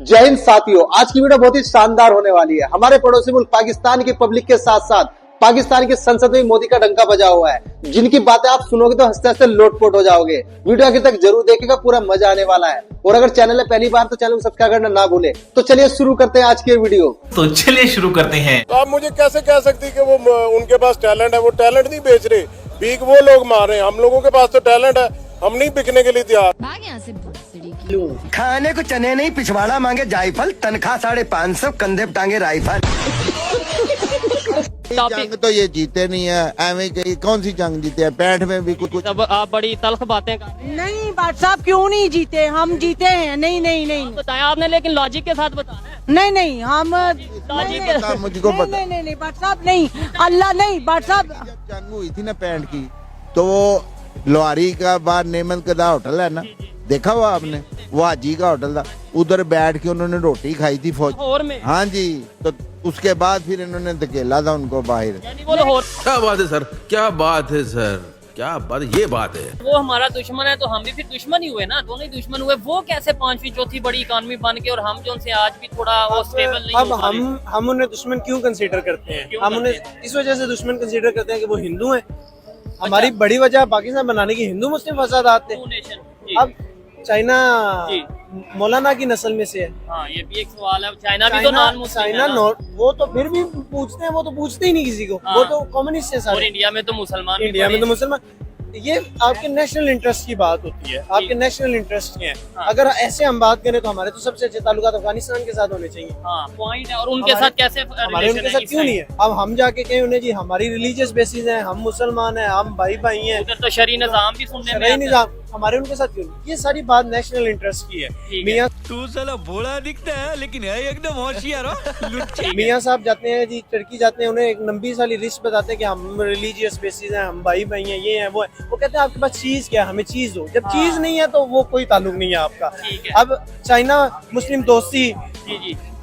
जय हिंद साथियों, आज की वीडियो बहुत ही शानदार होने वाली है। हमारे पड़ोसी मुल्क पाकिस्तान की पब्लिक के साथ साथ पाकिस्तान की संसद में मोदी का डंका बजा हुआ है, जिनकी बातें आप सुनोगे तो हंसते हंसते लोटपोट हो जाओगे। वीडियो आगे तक जरूर देखिएगा, पूरा मजा आने वाला है। और अगर चैनल है पहली बार तो चैनल को सब्सक्राइब करना ना भूले। तो चलिए शुरू करते हैं आज की वीडियो। तो आप मुझे कैसे कह सकती कि वो उनके पास टैलेंट है? वो टैलेंट नहीं बेच रहे, भीख वो लोग मार रहे हैं। हम लोगों के पास तो टैलेंट है, हम नहीं बिकने के लिए तैयार। खाने को चने नहीं, पिछवाड़ा मांगे जायफल, तनख्वाह 550, कंधे पे टांगे राइफल। जंग तो ये जीते नहीं है, एवं कहीं कौन सी जंग जीते हैं? 65 में भी कुछ। अब आप बड़ी तल्ख बातें कर नहीं बाट साहब, क्यों नहीं जीते? हम जीते हैं। नहीं नहीं नहीं बताया आपने, लेकिन लॉजिक के साथ बताना है। नहीं नहीं हम मुझको पता नहीं नहीं बाट साहब नहीं, अल्लाह नहीं बाट साहब। जंग हुई थी ना 65 की, तो वो लोहारी का बाहर नेमत कदा होटल है ना, देखा हुआ आपने? वो हाजी का होटल था, उधर बैठ के उन्होंने रोटी खाई थी फौज में। हाँ जी, तो उसके बाद फिर इन्होंने धकेला था उनको बाहर। क्या बात है सर, क्या बात है सर, क्या बात, ये बात है। वो हमारा दुश्मन है तो हम भी फिर दुश्मन ही हुए ना, दोनों ही दुश्मन हुए। वो कैसे पांचवी चौथी बड़ी इकोनॉमी बन के, और हम जो उनसे आज भी थोड़ा वो स्टेबल नहीं। अब हम उन्हें दुश्मन क्यों कंसीडर करते हैं? हम उन्हें इस वजह से दुश्मन कंसीडर करते हैं कि वो हिंदू हैं। हमारी बड़ी वजह पाकिस्तान बनाने की हिंदू मुस्लिम फसादात थे। अब चाइना मौलाना की नस्ल में से है। हाँ, ये भी एक सवाल है। चाइना भी तो नॉन मुस्लिम है ना। वो तो फिर भी पूछते हैं, वो तो पूछते ही नहीं किसी को। वो तो कम्युनिस्ट है सारे। और इंडिया में तो मुसलमान, इंडिया में तो मुसलमान। ये आपके नेशनल इंटरेस्ट की बात होती है, आपके नेशनल इंटरेस्ट हैं। अगर ऐसे हम बात करें तो हमारे तो सबसे अच्छे ताल्लुकात अफगानिस्तान के साथ होने चाहिए। पॉइंट है। और उनके साथ कैसे हमारे उनके साथ क्यों नहीं है? अब हम जाके कहें उन्हें जी हमारी रिलीजियस बेसिस है, हम मुसलमान हैं, हम भाई भाई हैं, उधर तो शरई निजाम भी सुनने में निजाम, हमारे उनके साथ क्यों नहीं? ये सारी बात नेशनल इंटरेस्ट की है। मियां तू साला भोला दिखता है लेकिन है एकदम होशियार हो। मियां साहब जाते हैं जी, टर्की जाते हैं, उन्हें एक लंबी सारी लिस्ट बताते हैं कि हम रिलीजियस बेसिस हैं, हम भाई भाई हैं, ये हैं वो है। वो कहते हैं आपके पास चीज क्या है, हमें चीज दो। जब चीज नहीं है तो वो कोई ताल्लुक नहीं है आपका। अब चाइना मुस्लिम दोस्ती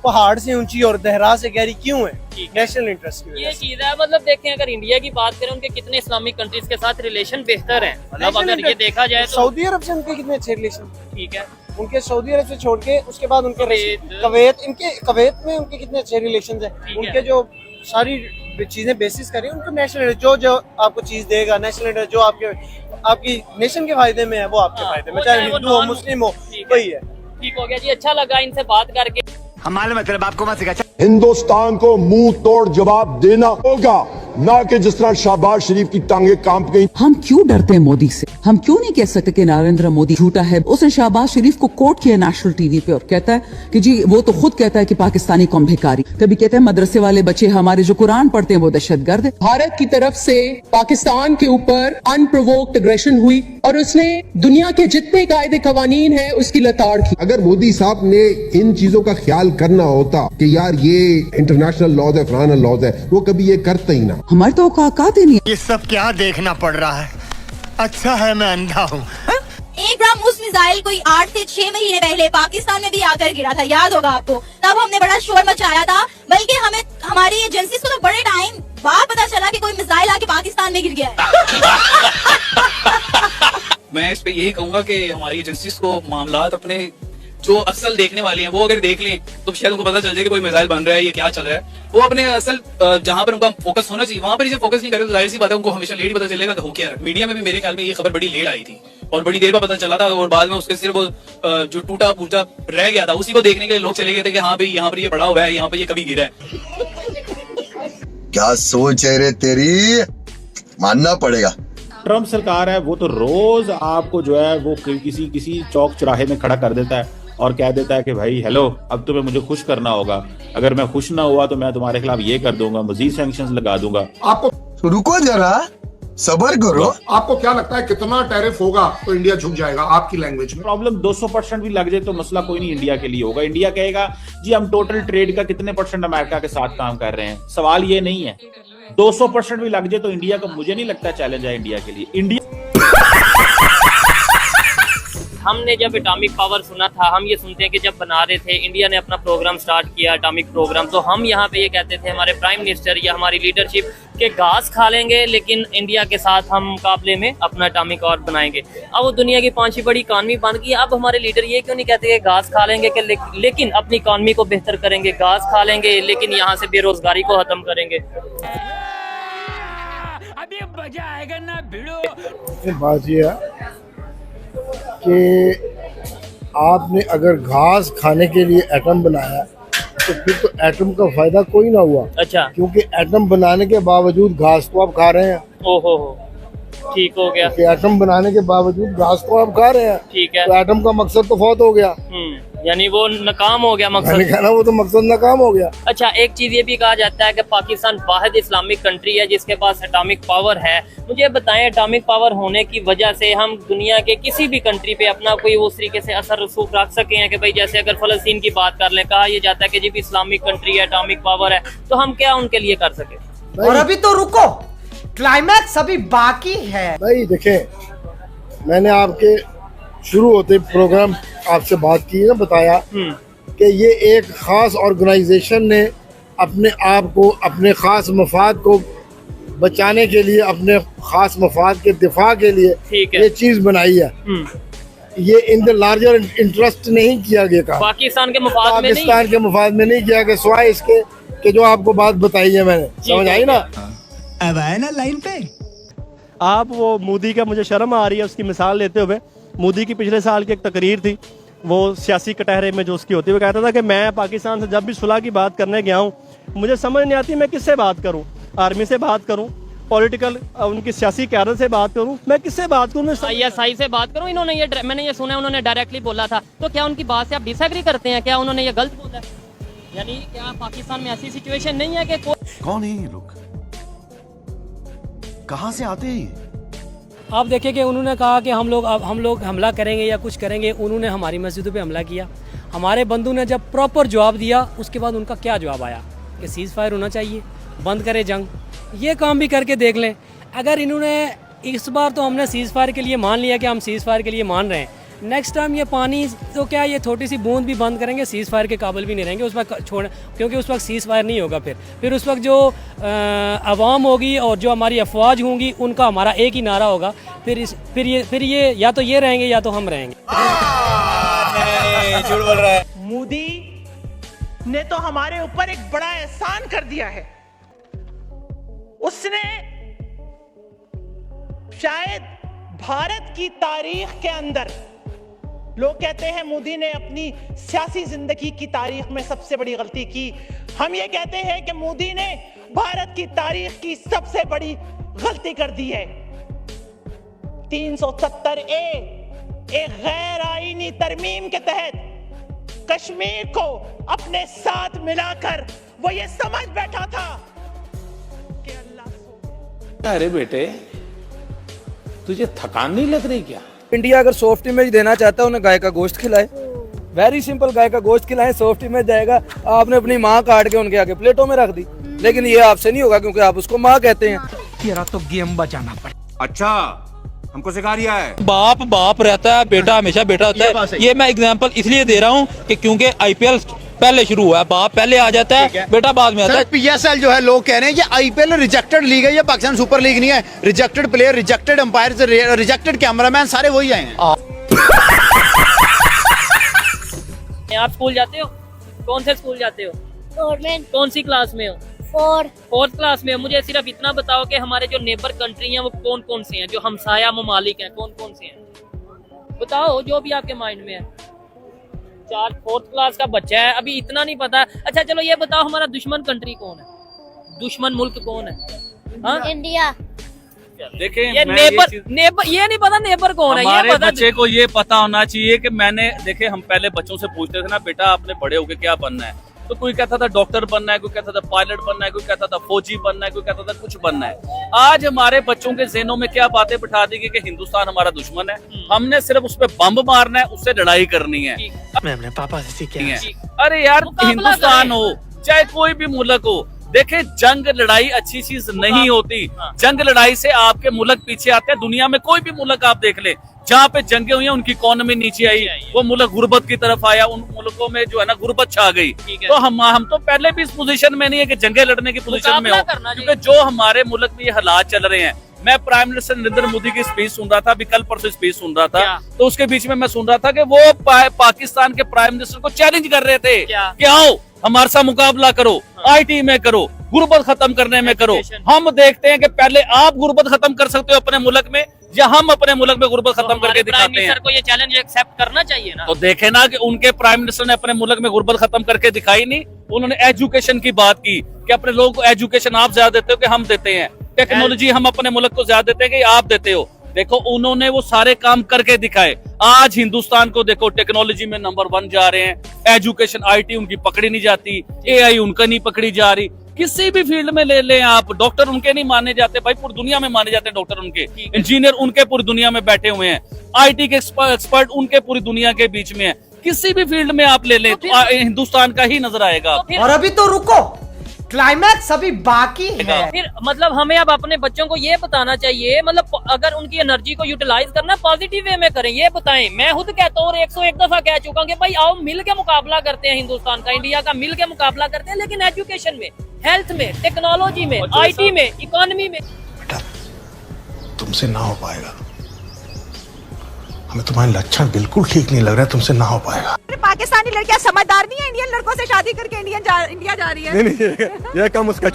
पहाड़ से ऊंची और दहरा से गहरी क्यों है? नेशनल इंटरेस्ट की ये चीज है। मतलब देखें, अगर इंडिया की बात करें, उनके कितने इस्लामिक कंट्रीज के साथ रिलेशन बेहतर हैं। मतलब अगर ये देखा जाए तो सऊदी अरब से उनके कितने अच्छे रिलेशन। ठीक है, उनके सऊदी अरब से छोड़ के उसके बाद उनके कवैत में उनके कितने अच्छे रिलेशन है। उनके जो सारी चीजें बेसिस करें, उनको नेशनल जो आपको चीज देगा, नेशनल इंटरेस्ट जो आपकी नेशन के फायदे में है, वो आपके फायदे में, चाहे हिंदू हो मुस्लिम हो, वही है। ठीक हो गया जी, अच्छा लगा इनसे बात करके। हमारे मतलब आपको मत सिखा। हिंदुस्तान को मुंह तोड़ जवाब देना होगा, ना कि जिस तरह शहबाज शरीफ की टांगे कांप गई। हम क्यों डरते हैं मोदी से? हम क्यों नहीं कह सकते कि नरेंद्र मोदी झूठा है? उसने शहबाज शरीफ को कोट किया नेशनल टीवी पे और कहता है कि जी वो तो खुद कहता है कि पाकिस्तानी कौम भिखारी। कभी कहते हैं मदरसे वाले बच्चे हमारे जो कुरान पढ़ते हैं वो दहशतगर्द है। भारत की तरफ से पाकिस्तान के ऊपर अनप्रोवोक्ड एग्रेशन हुई और उसने दुनिया के जितने कायदे कवानीन है उसकी लताड़ की। अगर मोदी साहब ने इन चीजों का ख्याल करना होता कि यार ये इंटरनेशनल लॉज है, फलाना लॉज है, वो कभी ये करते ही ना। हमारे तो औकात ही नहीं है। ये सब क्या देखना पड़ रहा है? अच्छा है मैं अंधा हूँ। एक ब्रह्मोस मिसाइल कोई 8 से 6 महीने पहले पाकिस्तान में भी आकर गिरा था, याद होगा आपको। तब हमने बड़ा शोर मचाया था, बल्कि हमें हमारी एजेंसीज को तो बड़े टाइम बाद पता चला कि कोई मिसाइल आके पाकिस्तान में गिर गया है। मैं इस पे यही कहूंगा कि हमारी एजेंसीज को मामलात अपने जो असल देखने वाली हैं वो अगर देख लें तो शायद उनको पता चल जाए कि कोई मिसाइल बन रहा है, ये क्या चल रहा है। वो अपने असल जहां पर उनका फोकस होना चाहिए वहां पर इसे फोकस नहीं करे तो जाहिर सी बात है उनको हमेशा लेट पता चलेगा कि हो क्या रहा है। मीडिया में भी मेरे ख्याल में ये खबर बड़ी लेट आई थी और बड़ी देर में पता चला था, और बाद में उसके सिर्फ जो टूटा फूटा रह गया था उसी को देखने के लिए लोग चले गए थे कि हाँ भाई यहाँ पर ये पड़ा हुआ है, यहाँ पर ये कभी गिरा है। क्या सोच है रे तेरी, मानना पड़ेगा। ट्रम्प सरकार है वो तो रोज आपको जो है वो किसी चौक चौराहे में खड़ा कर देता है और कह देता है कि भाई हेलो, अब तुम्हें मुझे खुश करना होगा, अगर मैं खुश ना हुआ तो मैं तुम्हारे खिलाफ ये कर दूंगा, मजीद सैंक्शंस लगा दूंगा। आपको रुको जरा, सबर करो। आपको क्या लगता है कितना टैरिफ होगा तो इंडिया झुक जाएगा आपकी लैंग्वेज में? प्रॉब्लम 200% भी लग जाए तो मसला कोई नहीं इंडिया के लिए होगा। इंडिया कहेगा जी हम टोटल ट्रेड का कितने % अमेरिका के साथ काम कर रहे हैं। सवाल ये नहीं है, 200% भी लग जाए तो इंडिया का मुझे नहीं लगता चैलेंज है इंडिया के लिए। इंडिया हमने जब एटॉमिक पावर सुना था, हम ये सुनते हैं कि जब बना रहे थे, इंडिया ने अपना प्रोग्राम स्टार्ट किया एटॉमिक प्रोग्राम, तो हम यहाँ पे ये कहते थे हमारे प्राइम मिनिस्टर या हमारी लीडरशिप के घास खा लेंगे लेकिन इंडिया के साथ हम मुकाबले में अपना एटॉमिक और बनाएंगे। अब वो दुनिया की 5वीं बड़ी इकानमी बन गई। अब हमारे लीडर ये क्यों नहीं कहते कि घास खा लेंगे कि लेकिन अपनी इकानमी को बेहतर करेंगे, घास खा लेंगे लेकिन यहाँ से बेरोजगारी को खत्म करेंगे। अभी मजा आएगा ना भिड़ो। बात यह है कि आपने अगर घास खाने के लिए एटम बनाया तो फिर तो एटम का फायदा कोई ना हुआ। अच्छा, क्योंकि एटम बनाने के बावजूद घास को आप खा रहे हैं। ओहो, ठीक हो गया। एटम बनाने के बावजूद घास को आप खा रहे हैं, ठीक है, तो एटम का मकसद तो फौत हो गया। यानी वो नाकाम हो गया मकसद। कहना वो तो मकसद नाकाम हो गया। अच्छा, एक चीज ये भी कहा जाता है कि पाकिस्तान वाहिद इस्लामिक कंट्री है जिसके पास एटॉमिक पावर है। मुझे बताएं, एटॉमिक पावर होने की वजह से हम दुनिया के किसी भी कंट्री पे अपना कोई उस तरीके से असर रसूख रख सके हैं कि भाई जैसे अगर फलस्तीन की बात कर लें, कहा यह जाता है कि जी भी इस्लामिक कंट्री है, एटॉमिक पावर है, तो हम क्या उनके लिए कर सके? और अभी तो रुको, क्लाइमैक्स अभी बाकी है। भाई देखें, मैंने आपके शुरू होते प्रोग्राम आपसे बात की ना, बताया कि ये एक खास ऑर्गेनाइजेशन ने अपने आप को, अपने खास मफाद को बचाने के लिए, अपने खास मफाद के दिफा के लिए ये चीज बनाई है। ये इन द लार्जर इंटरेस्ट नहीं किया गया, पाकिस्तान के मफाद में नहीं, पाकिस्तान के मफाद में नहीं किया गया, सिवाय इसके कि जो आपको बात बताई है मैंने। समझ आई ना? अब आए ना लाइन पे। आप वो मोदी का, मुझे शर्म आ रही है उसकी मिसाल लेते हुए। मोदी की पिछले साल की एक तकरीर थी, वो सियासी कटहरे में जो उसकी होती है, वो कहता था कि मैं पाकिस्तान से जब भी सुलह की बात करने गया हूँ, मुझे समझ नहीं आती मैं किससे बात करूँ, आर्मी से बात करूँ, पॉलिटिकल उनकी सियासी क्यादत से बात करूँ, मैं किससे बात करूँ, ISI से बात करूँ। इन्होंने ये, मैंने ये सुना है उन्होंने डायरेक्टली बोला था, तो क्या उनकी बात से आप डिसएग्री करते हैं? क्या उन्होंने ये गलत बोला है? यानी क्या पाकिस्तान में ऐसी सिचुएशन नहीं है कि कौन है ये लोग, कहाँ से आते हैं? आप देखिए कि उन्होंने कहा कि हम लोग हमला करेंगे या कुछ करेंगे। उन्होंने हमारी मस्जिदों पे हमला किया। हमारे बंधु ने जब प्रॉपर जवाब दिया, उसके बाद उनका क्या जवाब आया कि सीज़ फायर होना चाहिए, बंद करें जंग। ये काम भी करके देख लें। अगर इन्होंने इस बार तो हमने सीज़ फायर के लिए मान लिया कि हम सीज़ फायर के लिए मान रहे हैं, नेक्स्ट टाइम ये पानी तो क्या ये छोटी सी बूंद भी बंद करेंगे, सीज़ फायर के काबिल भी नहीं रहेंगे उस वक्त छोड़, क्योंकि उस वक्त सीज़ फायर नहीं होगा। फिर उस वक्त जो अवाम होगी और जो हमारी अफवाज होंगी, उनका हमारा एक ही नारा होगा। फिर ये या तो ये रहेंगे या तो हम रहेंगे। झूठ बोल रहा है। मोदी ने तो हमारे ऊपर एक बड़ा एहसान कर दिया है। उसने शायद भारत की तारीख के अंदर, लोग कहते हैं मोदी ने अपनी सियासी जिंदगी की तारीख में सबसे बड़ी गलती की। हम ये कहते हैं कि मोदी ने भारत की तारीख की सबसे बड़ी गलती कर दी है। 370A एक गैर आईनी तरमीम के तहत कश्मीर को अपने साथ मिलाकर वो ये समझ बैठा था कि अल्लाह। अरे बेटे, तुझे थकान नहीं लग रही क्या? इंडिया अगर सॉफ्ट इमेज देना चाहता है, उन्हें गाय का गोश्त खिलाए। वेरी सिंपल, गाय का गोश्त खिलाएं, सॉफ्ट इमेज जाएगा। आपने अपनी माँ काट के उनके आगे प्लेटों में रख दी, लेकिन ये आपसे नहीं होगा क्योंकि आप उसको माँ कहते हैं। तेरा तो गेम बचाना पड़े। अच्छा, हमको सिखा रिया है। बाप रहता है, बेटा हमेशा बेटा होता है। ये मैं एग्जांपल इसलिए दे रहा हूँ कि क्योंकि IPL पहले शुरू हुआ है, बाप पहले आ जाता है, बेटा बाद में आता है। PSL जो है, लोग कह रहे हैं ये IPL रिजेक्टेड लीग है, ये पाकिस्तान सुपर लीग नहीं है। Rejected player, rejected umpire, rejected cameraman, सारे वही आए हैं। आप स्कूल जाते हो? कौन से स्कूल जाते हो? गवर्नमेंट। कौन सी क्लास में हो? 4th क्लास में हो। मुझे सिर्फ इतना बताओ कि हमारे जो नेबर कंट्री हैं वो कौन कौन से हैं, जो हमसाया ममालिक हैं, कौन कौन से हैं? बताओ जो भी आपके माइंड में है। 4th क्लास का बच्चा है, अभी इतना नहीं पता। अच्छा चलो ये बताओ, हमारा दुश्मन कंट्री कौन है, दुश्मन मुल्क कौन है? हाँ? इंडिया। देखें, ये नेबर ये नहीं पता नेबर कौन है। हमारे ये पता बच्चे को ये पता होना चाहिए कि मैंने, देखे हम पहले बच्चों से पूछते थे ना, बेटा आपने बड़े होके क्या बनना है, तो कोई कहता था डॉक्टर बनना है, कोई कहता था पायलट बनना है, कोई कहता था फौजी बनना है, कोई कहता था कुछ बनना है। आज हमारे बच्चों के ज़हनों में क्या बातें बिठा दी कि हिंदुस्तान हमारा दुश्मन है, हमने सिर्फ उस पर बम मारना है, उससे लड़ाई करनी है। मैं अपने पापा से सीखी है। अरे यार, हिंदुस्तान हो चाहे कोई भी मुल्क हो, देखे जंग लड़ाई अच्छी चीज नहीं होती। जंग लड़ाई से आपके मुल्क पीछे आते हैं। दुनिया में कोई भी मुल्क आप देख ले जहाँ पे जंगे हुई हैं उनकी इकोनॉमी नीचे आई, वो मुल्क गुर्बत की तरफ आया, उन मुल्कों में जो है ना गुर्बत छा गई। तो हम तो पहले भी इस पोजीशन में नहीं है कि जंगे लड़ने की पोजीशन में हो, क्योंकि जो हमारे मुल्क में ये हालात चल रहे हैं। मैं प्राइम मिनिस्टर नरेंद्र मोदी की स्पीच सुन रहा था, अभी कल परसों स्पीच सुन रहा था, तो उसके बीच में मैं सुन रहा था कि वो पाकिस्तान के प्राइम मिनिस्टर को चैलेंज कर रहे थे कि आओ हमारे साथ मुकाबला करो, IT में करो, गुर्बत खत्म करने में करो। हम देखते हैं कि पहले आप गुर्बत खत्म कर सकते हो अपने मुल्क में, या हम अपने मुल्क में गुर्बत खत्म करके दिखाते हैं। को ये चैलेंज एक्सेप्ट करना चाहिए ना। तो देखे ना कि उनके प्राइम मिनिस्टर ने अपने मुल्क में गुर्बत खत्म करके दिखाई नहीं। उन्होंने एजुकेशन की बात की कि अपने लोगों को एजुकेशन आप ज्यादा देते हो कि हम देते हैं, टेक्नोलॉजी हम अपने मुल्क को ज्यादा देते हैं कि आप देते हो। देखो उन्होंने वो सारे काम करके दिखाए। आज हिंदुस्तान को देखो टेक्नोलॉजी में नंबर 1 जा रहे हैं, एजुकेशन IT उनकी पकड़ी नहीं जाती, AI उनका नहीं पकड़ी जा रही। किसी भी फील्ड में ले लें आप, डॉक्टर उनके नहीं माने जाते भाई, पूरी दुनिया में माने जाते हैं डॉक्टर उनके, इंजीनियर उनके पूरी दुनिया में बैठे हुए हैं, IT के एक्सपर्ट उनके पूरी दुनिया के बीच में है। किसी भी फील्ड में आप ले लें तो हिंदुस्तान का ही नजर आएगा। और अभी तो रुको, क्लाइमैक्स अभी बाकी है। फिर मतलब हमें अब अपने बच्चों को ये बताना चाहिए, मतलब अगर उनकी एनर्जी को यूटिलाइज करना पॉजिटिव वे में करें, ये बताएं। मैं खुद कहता हूँ और 101 दफा कह चुका हूँ कि भाई आओ मिल के मुकाबला करते हैं, हिंदुस्तान का इंडिया का मिल के मुकाबला करते हैं, लेकिन एजुकेशन में, हेल्थ में, टेक्नोलॉजी में, IT में, इकोनॉमी में। तुमसे ना हो पाएगा, हमें तुम्हारे लक्षण बिल्कुल ठीक नहीं लग रहा है, तुमसे ना हो पाएगा। पाकिस्तानी लड़कियां समझदार नहीं है, इंडियन लड़कों से शादी करके इंडिया जा रही है। नहीं ये काम उसका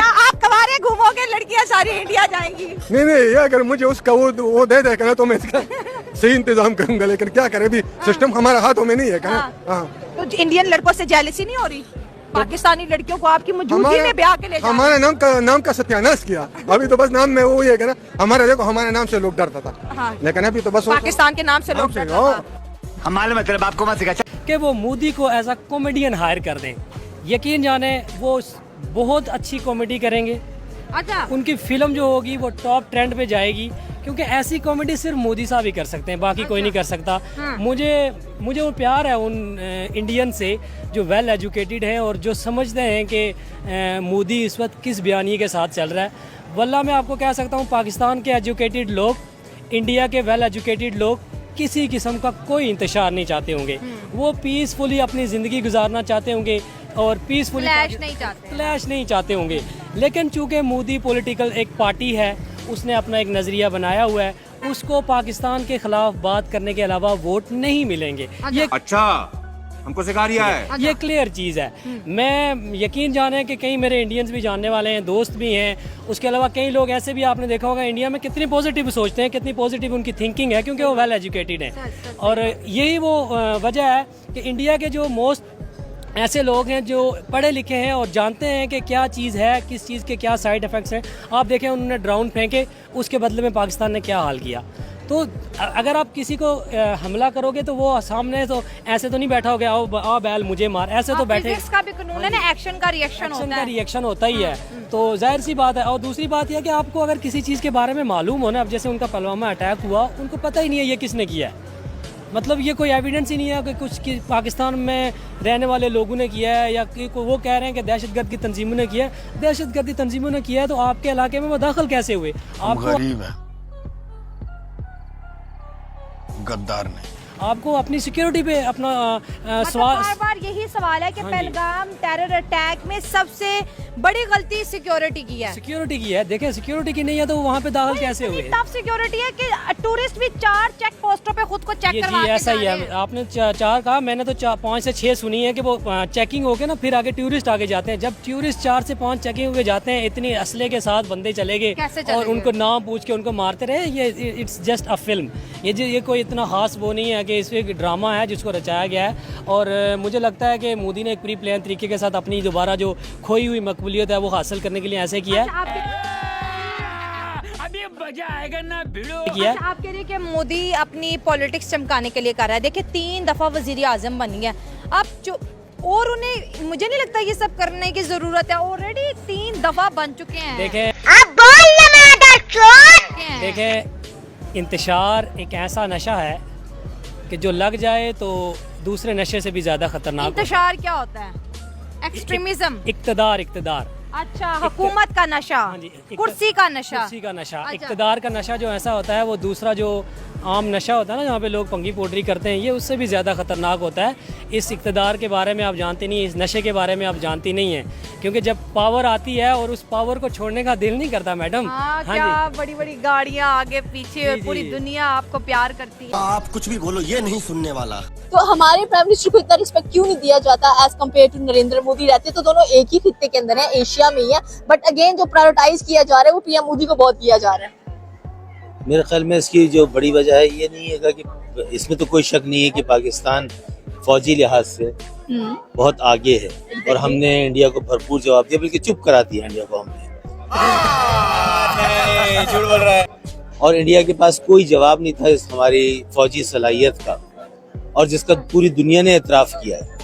आप कवारे घूमोगे, लड़कियां सारी इंडिया जाएंगी। नहीं ये अगर मुझे उसका वो दे देगा तो मैं इसका सही इंतजाम करूंगा, लेकिन क्या करें अभी सिस्टम हमारे हाथों में नहीं है। तो इंडियन लड़कों से जेलसी नहीं हो रही? पाकिस्तानी लड़कियों को आपकी मौजूदगी में ब्याह के ले हमारे नाम का सत्यानाश किया। अभी तो बस नाम में वो ये ना, हमारे देखो हमारे नाम से लोग डरता था, लेकिन अभी तो बस पाकिस्तान के नाम से लोग हमारे मतलब आपको मत सिखा कि वो मोदी को एज अ कॉमेडियन हायर कर दें। यकीन जाने वो बहुत अच्छी कॉमेडी करेंगे। अच्छा, उनकी फिल्म जो होगी वो टॉप ट्रेंड पे जाएगी, क्योंकि ऐसी कॉमेडी सिर्फ मोदी साहब ही कर सकते हैं, बाकी कोई नहीं कर सकता। मुझे वो प्यार है उन इंडियन से जो वेल एजुकेटेड हैं और जो समझते हैं कि मोदी इस वक्त किस बयानी के साथ चल रहा है। वल्ला मैं आपको कह सकता हूँ पाकिस्तान के एजुकेटेड लोग, इंडिया के वेल एजुकेटेड लोग किसी किस्म का कोई इंतशार नहीं चाहते होंगे। वो पीसफुली अपनी ज़िंदगी गुजारना चाहते होंगे और पीसफुली क्लैश नहीं चाहते होंगे। लेकिन चूँकि मोदी पॉलिटिकल एक पार्टी है, उसने अपना एक नज़रिया बनाया हुआ है, उसको पाकिस्तान के खिलाफ बात करने के अलावा वोट नहीं मिलेंगे। ये अच्छा हमको सिखा रिया है, ये क्लियर चीज़ है। मैं यकीन जाने कि कई मेरे इंडियंस भी जानने वाले हैं, दोस्त भी हैं। उसके अलावा कई लोग ऐसे भी आपने देखा होगा इंडिया में कितनी पॉजिटिव सोचते हैं, कितनी पॉजिटिव उनकी थिंकिंग है, क्योंकि वो वेल एजुकेटेड हैं। और यही वो वजह है कि इंडिया के जो मोस्ट ऐसे लोग हैं जो पढ़े लिखे हैं और जानते हैं कि क्या चीज़ है, किस चीज़ के क्या साइड इफ़ेक्ट्स हैं। आप देखें उन्होंने ड्रोन फेंके, उसके बदले में पाकिस्तान ने क्या हाल किया। तो अगर आप किसी को हमला करोगे तो वो सामने तो ऐसे तो नहीं बैठा हो गया, आओ बैल मुझे मार, ऐसे तो बैठे। फिजिक्स का भी कानून है ना, एक्शन का रिएक्शन होता ही है। तो जाहिर सी बात है। और दूसरी बात यह कि आपको अगर किसी चीज़ के बारे में मालूम हो ना, अब जैसे उनका पुलवामा अटैक हुआ, उनको पता ही नहीं है ये किसने किया है, मतलब ये कोई एविडेंस ही नहीं है कि कुछ पाकिस्तान में रहने वाले लोगों ने किया है, या वो कह रहे हैं कि दहशतगर्द की तंजीमों ने किया है। दहशतगर्दी तंजीमों ने किया है तो आपके इलाके में वो दाखिल कैसे हुए? आपको गरीब है, गद्दार नहीं। आपको अपनी सिक्योरिटी पे अपना सवाल, बार यही सवाल है कि पहलगाम टेरर अटैक में सबसे बड़ी गलती सिक्योरिटी की है। देखें सिक्योरिटी की नहीं है तो वहाँ पे दाखिल कैसे हुए? टफ सिक्योरिटी है कि टूरिस्ट भी 4 चेक पोस्टों पे खुद को चेक करवा के ऐसा ही है। आपने 4 कहा, मैंने तो 5 से 6 सुनी है कि वो चेकिंग होके ना फिर आगे टूरिस्ट आगे जाते हैं। जब टूरिस्ट 4 से 5 चेकिंग होके जाते हैं, इतनी असले के साथ बंदे चले गए और उनको नाम पूछ के उनको मारते रहे, ये इट्स जस्ट अ फिल्म। ये कोई इतना खास वो नहीं है कि इसमें एक ड्रामा है जिसको रचाया गया है। और मुझे लगता है कि मोदी ने एक प्री प्लान तरीके के साथ अपनी दोबारा जो खोई हुई मकबूलियत है वो हासिल करने के लिए ऐसे किया है। अभी मजा आएगा ना भिड़ो। अच्छा, आप कह रहे हैं कि मोदी अपनी पॉलिटिक्स चमकाने के लिए कर रहा है। देखिए 3 दफा वजीर आजम बन गया अब और उन्हें, मुझे नहीं लगता ये सब करने की जरूरत है, ऑलरेडी 3 दफा बन चुके हैं। देखें इंतशार एक ऐसा नशा है कि जो लग जाए तो दूसरे नशे से भी ज़्यादा ख़तरनाक होता इंतशार क्या होता है? एक्सट्रीमिज्म। है। इक़्तिदार अच्छा, हुकूमत का नशा, कुर्सी का नशा। कुर्सी का नशा, अच्छा। इक़्तिदार का नशा जो ऐसा होता है, वो दूसरा जो आम नशा होता है ना, जहाँ पे लोग पंगी पोटरी करते हैं, ये उससे भी ज़्यादा ख़तरनाक होता है। इस इक़्तिदार के बारे में आप जानते नहीं, इस नशे के बारे में आप जानती नहीं हैं, क्योंकि जब पावर आती है और उस पावर को छोड़ने का दिल नहीं करता मैडम। हाँ, हाँ क्या जी। बड़ी बड़ी गाड़ियाँ आगे पीछे और पूरी दुनिया आपको प्यार करती है। आप कुछ भी बोलो, ये नहीं सुनने वाला। तो हमारे प्राइम मिनिस्टर को इतना रिस्पेक्ट क्यों नहीं दिया जाता as compare to Narendra Modi? रहते तो दोनों एक ही खित्ते के अंदर है, एशिया में ही है, बट अगेन जो प्रायोरिटाइज किया जा रहा है वो पीएम मोदी को बहुत किया जा रहा है। मेरे ख्याल में इसकी जो बड़ी वजह है ये नहीं है कि इसमें तो कोई शक नहीं है कि पाकिस्तान फौजी लिहाज से बहुत आगे है और हमने इंडिया को भरपूर जवाब दिया, बल्कि चुप करा दिया इंडिया को हमने। झूठ बोल रहा है। और इंडिया के पास कोई जवाब नहीं था इस हमारी फौजी सलाहियत का, और जिसका पूरी दुनिया ने एतराफ़ किया है।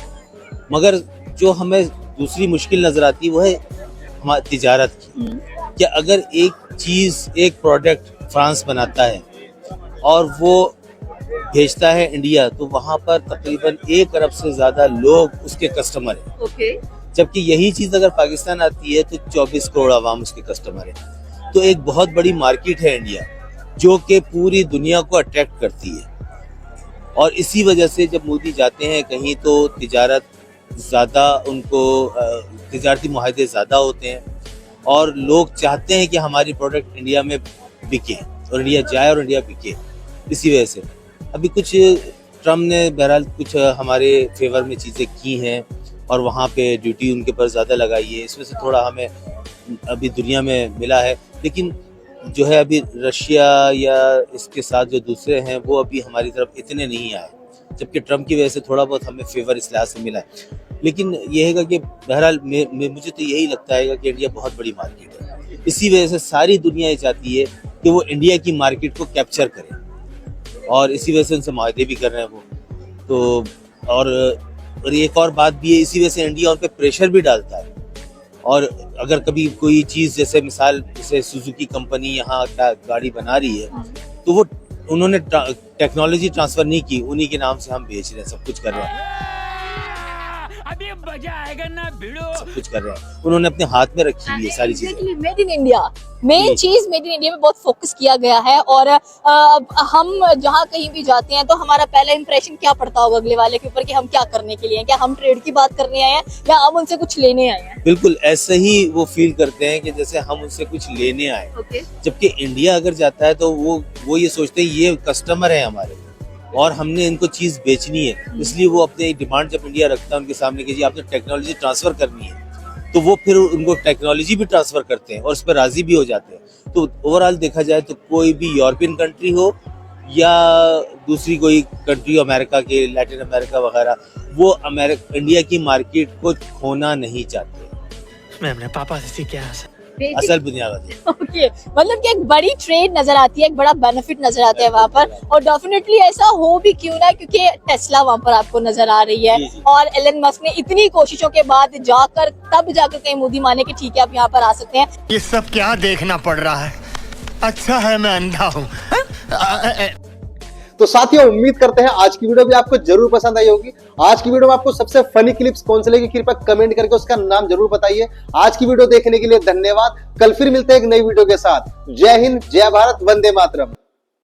मगर जो हमें दूसरी मुश्किल नजर आती है वो है हमारी तिजारत की, कि अगर एक चीज़, एक प्रोडक्ट फ्रांस बनाता है और वो भेजता है इंडिया, तो वहाँ पर तकरीबन 1 अरब से ज़्यादा लोग उसके कस्टमर हैं। जबकि यही चीज़ अगर पाकिस्तान आती है तो 24 करोड़ आवाम उसके कस्टमर हैं। तो एक बहुत बड़ी मार्केट है इंडिया, जो कि पूरी दुनिया को अट्रैक्ट करती है। और इसी वजह से जब मोदी जाते हैं कहीं तो तिजारत ज़्यादा, उनको तिजारती मुआहदे ज़्यादा होते हैं और लोग चाहते हैं कि हमारी प्रोडक्ट इंडिया में बिके और इंडिया जाए और इंडिया बिके। इसी वजह से अभी कुछ ट्रम्प ने बहरहाल कुछ हमारे फेवर में चीज़ें की हैं और वहाँ पे ड्यूटी उनके ऊपर ज़्यादा लगाई है, इसमें से थोड़ा हमें अभी दुनिया में मिला है। लेकिन जो है अभी रशिया या इसके साथ जो दूसरे हैं वो अभी हमारी तरफ इतने नहीं आए, जबकि ट्रम्प की वजह से थोड़ा बहुत हमें फेवर इस लिहाज से मिला है। लेकिन ये है कि बहरहाल मुझे तो यही लगता है कि इंडिया बहुत बड़ी मार्केट है। इसी वजह से सारी दुनिया ये चाहती है कि वो इंडिया की मार्केट को कैप्चर करे, और इसी वजह से उनसे मुआहदे भी कर रहे हैं वो। तो और एक और बात भी है, इसी वजह से इंडिया उन पर प्रेशर भी डालता है। और अगर कभी कोई चीज़, जैसे मिसाल जैसे सुजुकी कंपनी यहाँ गाड़ी बना रही है, तो वो उन्होंने टेक्नोलॉजी ट्रांसफर नहीं की, उन्हीं के नाम से हम बेच रहे हैं, सब कुछ कर रहे हैं, अभी मजा आएगा ना भिड़ो। सब कुछ कर रहे हैं, उन्होंने अपने हाथ में रखी हुई है सारी चीजें। मेड इन इंडिया, मेन चीज मेड इन इंडिया में बहुत फोकस किया गया है। और हम जहाँ कहीं भी जाते हैं तो हमारा पहला इंप्रेशन क्या पड़ता होगा अगले वाले के ऊपर कि हम क्या करने के लिए हैं? क्या हम ट्रेड की बात करने आए हैं या हम उनसे कुछ लेने आए हैं? बिल्कुल ऐसे ही वो फील करते हैं कि जैसे हम उनसे कुछ लेने आए। जबकि इंडिया अगर जाता है तो वो ये सोचते हैं ये कस्टमर है हमारे और हमने इनको चीज बेचनी है, इसलिए वो अपने डिमांड जब इंडिया रखता है उनके सामने कि जी आपने टेक्नोलॉजी ट्रांसफर करनी है, तो वो फिर उनको टेक्नोलॉजी भी ट्रांसफर करते हैं और उस पर राजी भी हो जाते हैं। तो ओवरऑल देखा जाए तो कोई भी यूरोपियन कंट्री हो या दूसरी कोई कंट्री, अमेरिका के, लैटिन अमेरिका वगैरह, वो इंडिया की मार्केट को खोना नहीं चाहते। मैं अपने पापा से सीख गया असल बुनियाद है। ओके, मतलब कि एक बड़ी ट्रेड नजर आती है, एक बड़ा बेनिफिट नजर आता है वहाँ पर, और डेफिनेटली ऐसा हो भी क्यों ना, क्योंकि टेस्ला वहाँ पर आपको नजर आ रही है और एलन मस्क ने इतनी कोशिशों के बाद तब जाकर कहीं मोदी माने कि ठीक है आप यहाँ पर आ सकते हैं। ये सब क्या देखना पड़ रहा है? अच्छा है मैं अंधा हूँ। तो साथियों, उम्मीद करते हैं आज की वीडियो भी आपको जरूर पसंद आई होगी। आज की वीडियो में आपको सबसे फनी क्लिप्स कौन से लगी, कृपया कमेंट करके उसका नाम जरूर बताइए। आज की वीडियो देखने के लिए धन्यवाद। कल फिर मिलते हैं एक नई वीडियो के साथ। जय हिंद, जय भारत, वंदे मातरम।